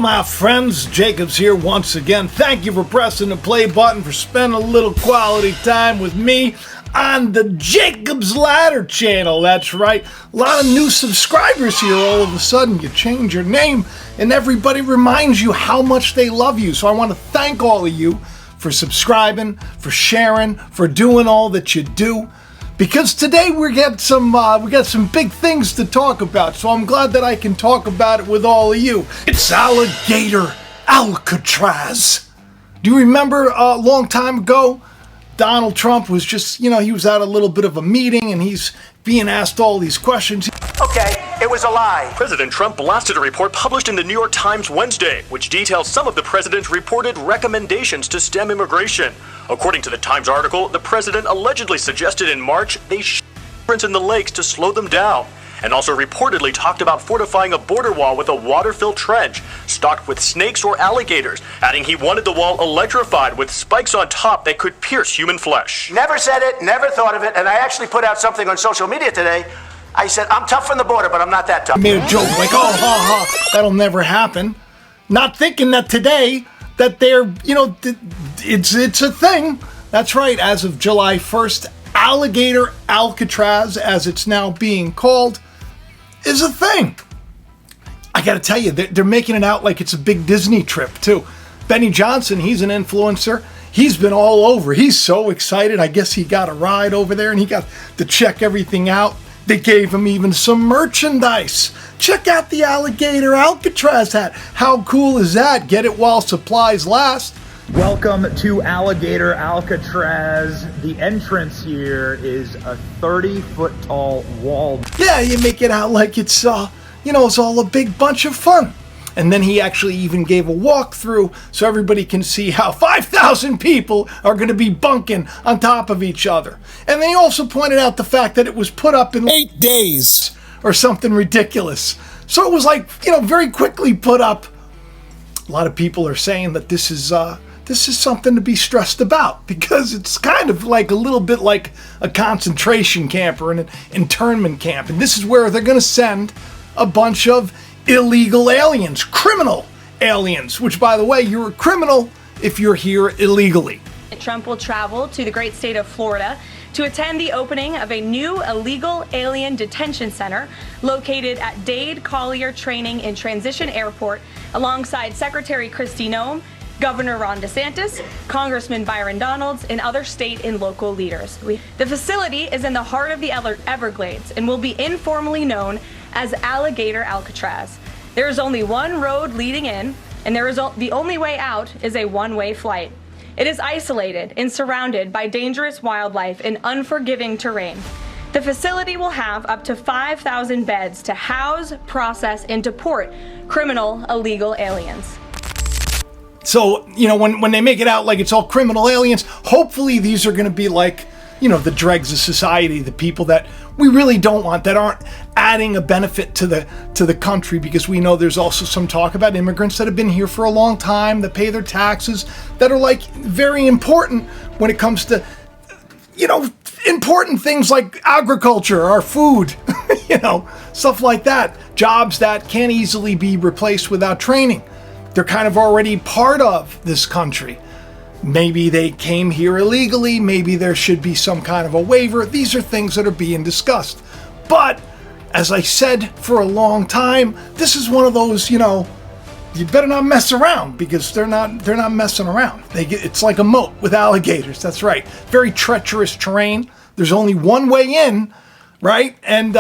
my friends, Jacobs here once again. Thank you for pressing the play button, for spending a little quality time with me on the Jacob's Ladder channel. That's right, a lot of new subscribers here. All of a sudden you change your name and everybody reminds you how much they love you. So I want to thank all of you for subscribing, for sharing, for doing all that you do. Because today we got some big things to talk about, so I'm glad that I can talk about it with all of you. It's Alligator, Alcatraz. Do you remember a long time ago, Donald Trump was just, he was at a little bit of a meeting and he's being asked all these questions. Okay, it was a lie. President Trump blasted a report published in the New York Times Wednesday, which details some of the president's reported recommendations to stem immigration. According to the Times article, the president allegedly suggested in March they shoot immigrants in the lakes to slow them down, and also reportedly talked about fortifying a border wall with a water-filled trench stocked with snakes or alligators, adding he wanted the wall electrified with spikes on top that could pierce human flesh. Never said it, never thought of it, and I actually put out something on social media today. I said, I'm tough on the border, but I'm not that tough. I made a joke like, oh, ha, ha, that'll never happen. Not thinking that today, that they're, it's a thing. That's right, as of July 1st, Alligator Alcatraz, as it's now being called, is a thing. I gotta tell you, they're making it out like it's a big Disney trip, too. Benny Johnson, he's an influencer. He's been all over. He's so excited. I guess he got a ride over there and he got to check everything out. They gave him even some merchandise. Check out the Alligator Alcatraz hat. How cool is that? Get it while supplies last. Welcome to Alligator Alcatraz. The entrance here is a 30-foot tall wall. Yeah, you make it out like it's it's all a big bunch of fun. And then he actually even gave a walkthrough so everybody can see how 5,000 people are going to be bunking on top of each other. And they also pointed out the fact that it was put up in 8 days or something ridiculous. So it was like, very quickly put up. A lot of people are saying that this is something to be stressed about because it's kind of like a little bit like a concentration camp or an internment camp. And this is where they're going to send a bunch of illegal aliens, criminal aliens, which, by the way, you're a criminal if you're here illegally. Trump will travel to the great state of Florida to attend the opening of a new illegal alien detention center located at Dade Collier Training and Transition Airport alongside Secretary Kristi Noem, Governor Ron DeSantis, Congressman Byron Donalds, and other state and local leaders. The facility is in the heart of the Everglades and will be informally known as Alligator Alcatraz. There is only one road leading in, and the only way out is a one-way flight. It is isolated and surrounded by dangerous wildlife and unforgiving terrain. The facility will have up to 5,000 beds to house, process, and deport criminal illegal aliens. So, when they make it out like it's all criminal aliens, hopefully these are going to be like, the dregs of society, the people that we really don't want, that aren't adding a benefit to the country, because we know there's also some talk about immigrants that have been here for a long time, that pay their taxes, that are like very important when it comes to, important things like agriculture, our food, stuff like that. Jobs that can't easily be replaced without training. They're kind of already part of this country. Maybe they came here illegally. Maybe there should be some kind of a waiver. These are things that are being discussed. But as I said for a long time, this is one of those, you better not mess around, because they're not messing around. It's like a moat with alligators. That's right. Very treacherous terrain. There's only one way in, right? And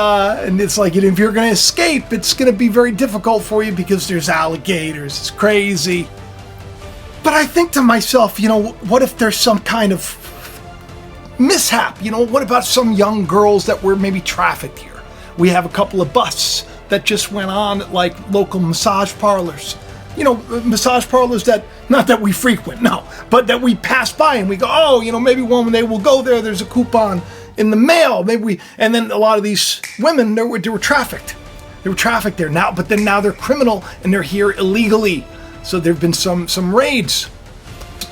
it's like, if you're going to escape, it's going to be very difficult for you because there's alligators. It's crazy. But I think to myself, what if there's some kind of mishap? What about some young girls that were maybe trafficked here? We have a couple of busts that just went on at like local massage parlors. Massage parlors that, not that we frequent, no, but that we pass by and we go, oh, maybe one day we'll go there. There's a coupon in the mail. And then a lot of these women, they were trafficked. They were trafficked there now, but then now they're criminal and they're here illegally. So there have been some raids.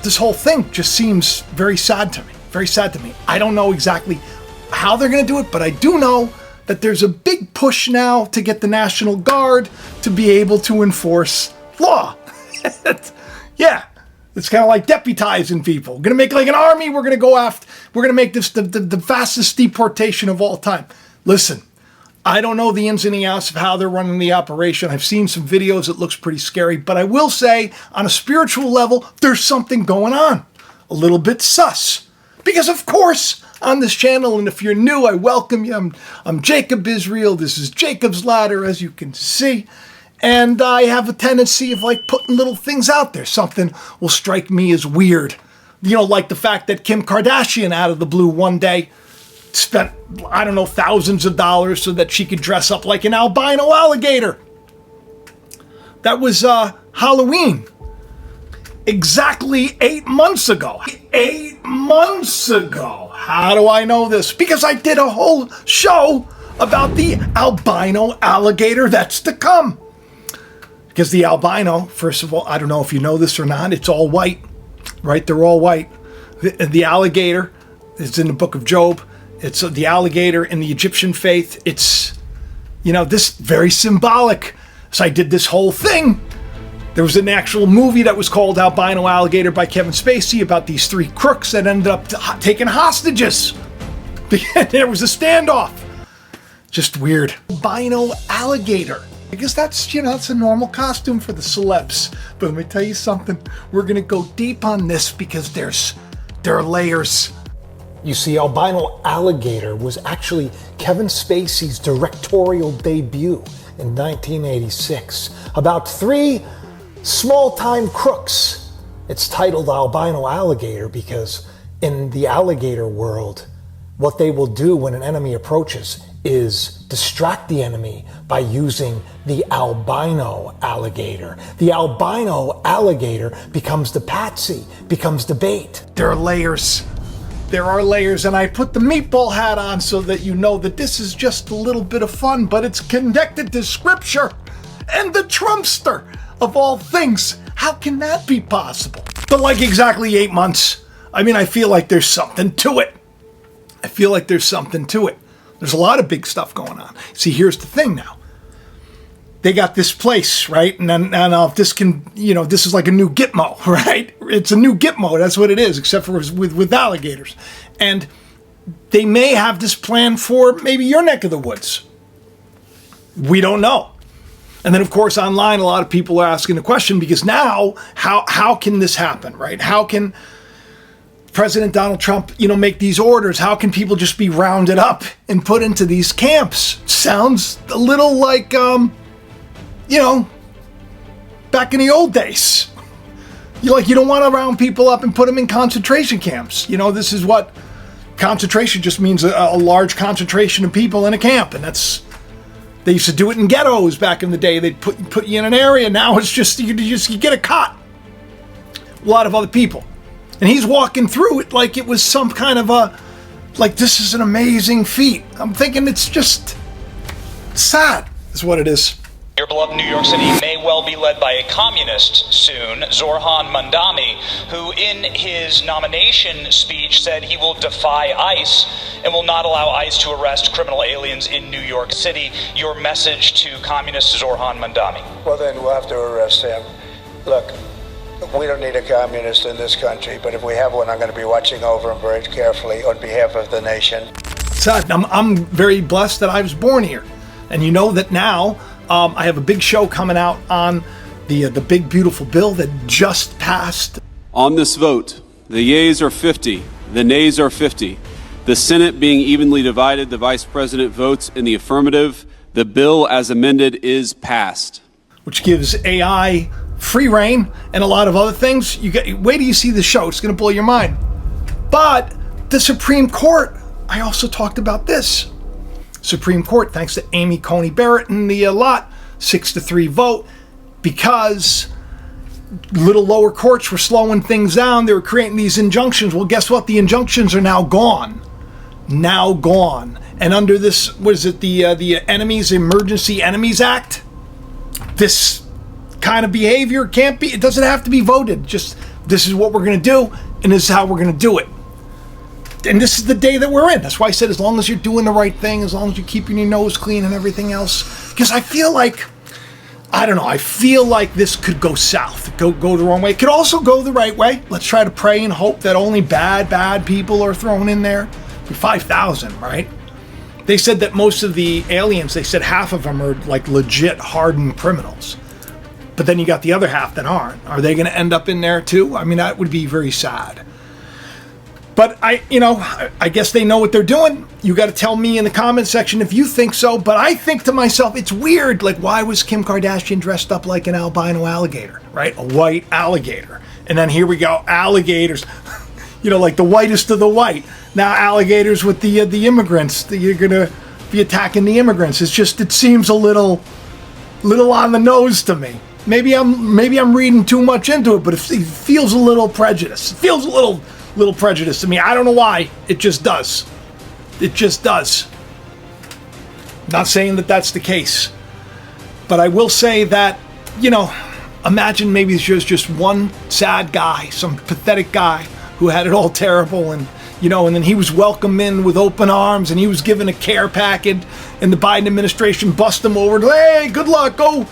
This whole thing just seems very sad to me. Very sad to me. I don't know exactly how they're going to do it, but I do know that there's a big push now to get the National Guard to be able to enforce law. Yeah. It's kind of like deputizing people. We're going to make like an army. We're going to go after, we're going to make this the fastest deportation of all time. Listen, I don't know the ins and the outs of how they're running the operation. I've seen some videos. It looks pretty scary. But I will say, on a spiritual level, there's something going on. A little bit sus. Because, of course, on this channel, and if you're new, I welcome you. I'm Jacob Israel. This is Jacob's Ladder, as you can see. And I have a tendency of like putting little things out there. Something will strike me as weird. You know, like the fact that Kim Kardashian out of the blue one day spent, I don't know, thousands of dollars so that she could dress up like an albino alligator. That was Halloween. Exactly 8 months ago. 8 months ago. How do I know this? Because I did a whole show about the albino alligator that's to come. Because the albino, first of all, I don't know if you know this or not, it's all white, right? They're all white. The alligator is in the book of Job. It's the alligator in the Egyptian faith. It's, you know, this very symbolic. So I did this whole thing. There was an actual movie that was called Albino Alligator by Kevin Spacey about these three crooks that ended up taking hostages. There was a standoff. Just weird. Albino alligator. I guess that's, you know, it's a normal costume for the celebs. But let me tell you something. We're going to go deep on this because there are layers. You see, Albino Alligator was actually Kevin Spacey's directorial debut in 1986 about three small-time crooks. It's titled Albino Alligator because in the alligator world, what they will do when an enemy approaches is distract the enemy by using the albino alligator. The albino alligator becomes the patsy, becomes the bait. There are layers. There are layers, and I put the meatball hat on so that you know that this is just a little bit of fun, but it's connected to scripture and the Trumpster of all things. How can that be possible? But like exactly 8 months. I mean, I feel like there's something to it. I feel like there's something to it. There's a lot of big stuff going on. See, here's the thing now. They got this place, right? And if this can, you know, this is like a new Gitmo, right? It's a new Gitmo. That's what it is, except for with alligators. And they may have this plan for maybe your neck of the woods. We don't know. And then, of course, online, a lot of people are asking the question because now, how can this happen, right? How can President Donald Trump, you know, make these orders? How can people just be rounded up and put into these camps? Sounds a little like, you know, back in the old days. You don't want to round people up and put them in concentration camps. You know, this is what concentration just means, a large concentration of people in a camp. And that's, they used to do it in ghettos back in the day. They'd put you in an area. Now it's just, you get a cot. A lot of other people. And he's walking through it like it was some kind of like this is an amazing feat. I'm thinking it's just sad, is what it is. Your beloved New York City may well be led by a communist soon, Zorhan Mandami, who in his nomination speech said he will defy ICE and will not allow ICE to arrest criminal aliens in New York City. Your message to communist Zorhan Mandami? Well, then we'll have to arrest him. Look, we don't need a communist in this country, but if we have one, I'm going to be watching over him very carefully on behalf of the nation. Sad. I'm very blessed that I was born here. And you know that now I have a big show coming out on the big, beautiful bill that just passed. On this vote, the yeas are 50, the nays are 50. The Senate being evenly divided, the Vice President votes in the affirmative. The bill as amended is passed. Which gives AI free reign and a lot of other things. Wait till you see the show. It's going to blow your mind. But the Supreme Court, I also talked about this. Supreme Court, thanks to Amy Coney Barrett and the lot, 6-3 vote, because little lower courts were slowing things down. They were creating these injunctions. Well, guess what? The injunctions are now gone. Now gone. And under this, what is it, the Emergency Enemies Act, this kind of behavior can't be, it doesn't have to be voted. Just, this is what we're going to do, and this is how we're going to do it. And this is the day that we're in. That's why I said as long as you're doing the right thing, as long as you're keeping your nose clean and everything else. Because I feel like I don't know. I feel like this could go south, go the wrong way. It could also go the right way. Let's try to pray and hope that only bad people are thrown in there. 5,000, right? They said that most of the aliens, they said half of them are like legit hardened criminals. But then you got the other half that aren't. Are they going to end up in there too? I mean, that would be very sad. But I guess they know what they're doing. You got to tell me in the comment section if you think so. But I think to myself, it's weird. Like, why was Kim Kardashian dressed up like an albino alligator, right? A white alligator. And then here we go, alligators, like the whitest of the white. Now alligators with the immigrants. You're going to be attacking the immigrants. It seems a little on the nose to me. Maybe I'm reading too much into it, but it feels a little prejudiced. It feels a little prejudice to me. I don't know why. It just does. It just does. Not saying that that's the case. But I will say that, imagine maybe there's just one sad guy, some pathetic guy who had it all terrible and then he was welcomed in with open arms and he was given a care package and the Biden administration bust him over. Hey, good luck. Go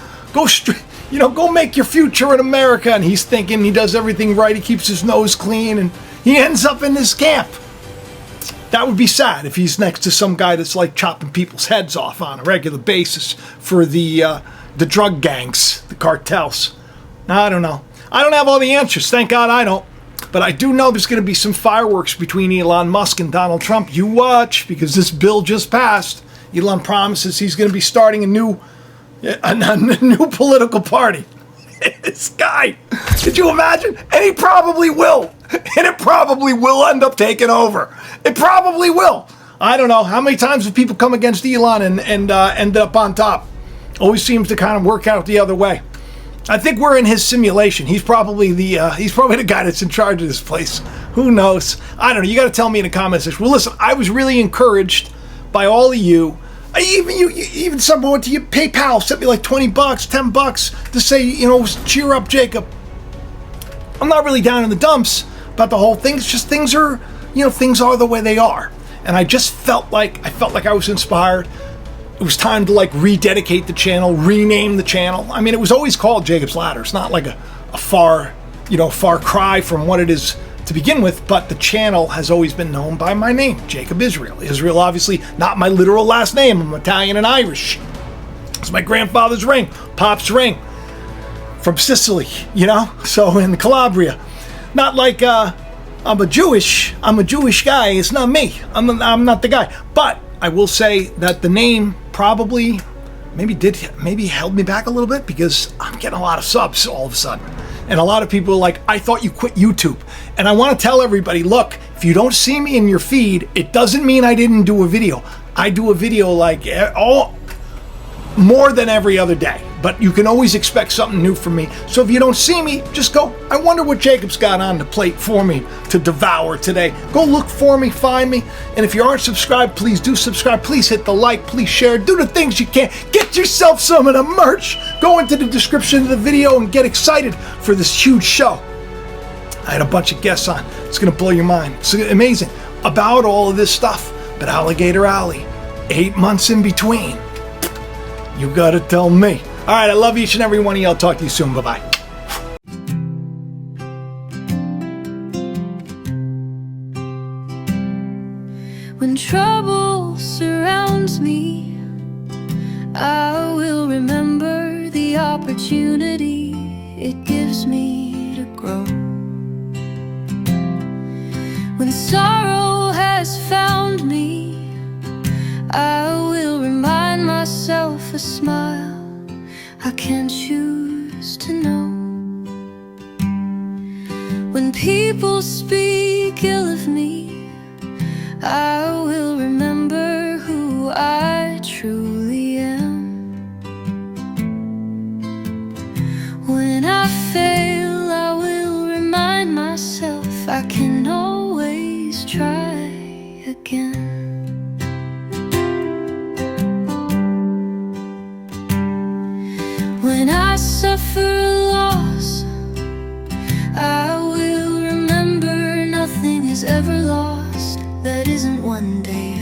make your future in America. And he's thinking he does everything right. He keeps his nose clean and he ends up in this camp. That would be sad if he's next to some guy that's like chopping people's heads off on a regular basis for the drug gangs, the cartels. I don't know. I don't have all the answers. Thank God I don't. But I do know there's going to be some fireworks between Elon Musk and Donald Trump. You watch, because this bill just passed. Elon promises he's going to be starting a new political party. This guy, could you imagine? And he probably will. And it probably will end up taking over. It probably will. I don't know. How many times have people come against Elon and end up on top? Always seems to kind of work out the other way. I think we're in his simulation. He's probably the guy that's in charge of this place. Who knows? I don't know. You got to tell me in the comments section. Well, listen, I was really encouraged by all of you. Even someone went to your PayPal, sent me like $20, $10 to say, cheer up, Jacob. I'm not really down in the dumps about the whole thing. It's just things are the way they are. And I just felt like I was inspired. It was time to rededicate the channel, rename the channel. I mean, it was always called Jacob's Ladder. It's not like a far cry from what it is to begin with, but the channel has always been known by my name, Jacob Israel. Israel, obviously, not my literal last name. I'm Italian and Irish. It's my grandfather's ring, Pop's ring, from Sicily, so in Calabria. Not like I'm a Jewish guy. It's not me. I'm not the guy. But I will say that the name probably maybe held me back a little bit because I'm getting a lot of subs all of a sudden. And a lot of people are like, I thought you quit YouTube. And I want to tell everybody, look, if you don't see me in your feed, it doesn't mean I didn't do a video. I do a video more than every other day. But you can always expect something new from me. So if you don't see me, just go, I wonder what Jacob's got on the plate for me to devour today. Go look for me, find me. And if you aren't subscribed, please do subscribe. Please hit the like, please share, do the things you can. Get yourself some of the merch. Go into the description of the video and get excited for this huge show. I had a bunch of guests on. It's going to blow your mind. It's amazing about all of this stuff. But Alligator Alley, 8 months in between. You got to tell me. All right, I love each and every one of you. I'll talk to you soon. Bye-bye. When trouble surrounds me, I will remember the opportunity it gives me to grow. When sorrow has found me, I will remind myself a smile I can choose to know. When people speak ill of me, I will remember who I truly am. When I fail, I will remind myself I can always try again. When I suffer a loss, I will remember nothing is ever lost that isn't one day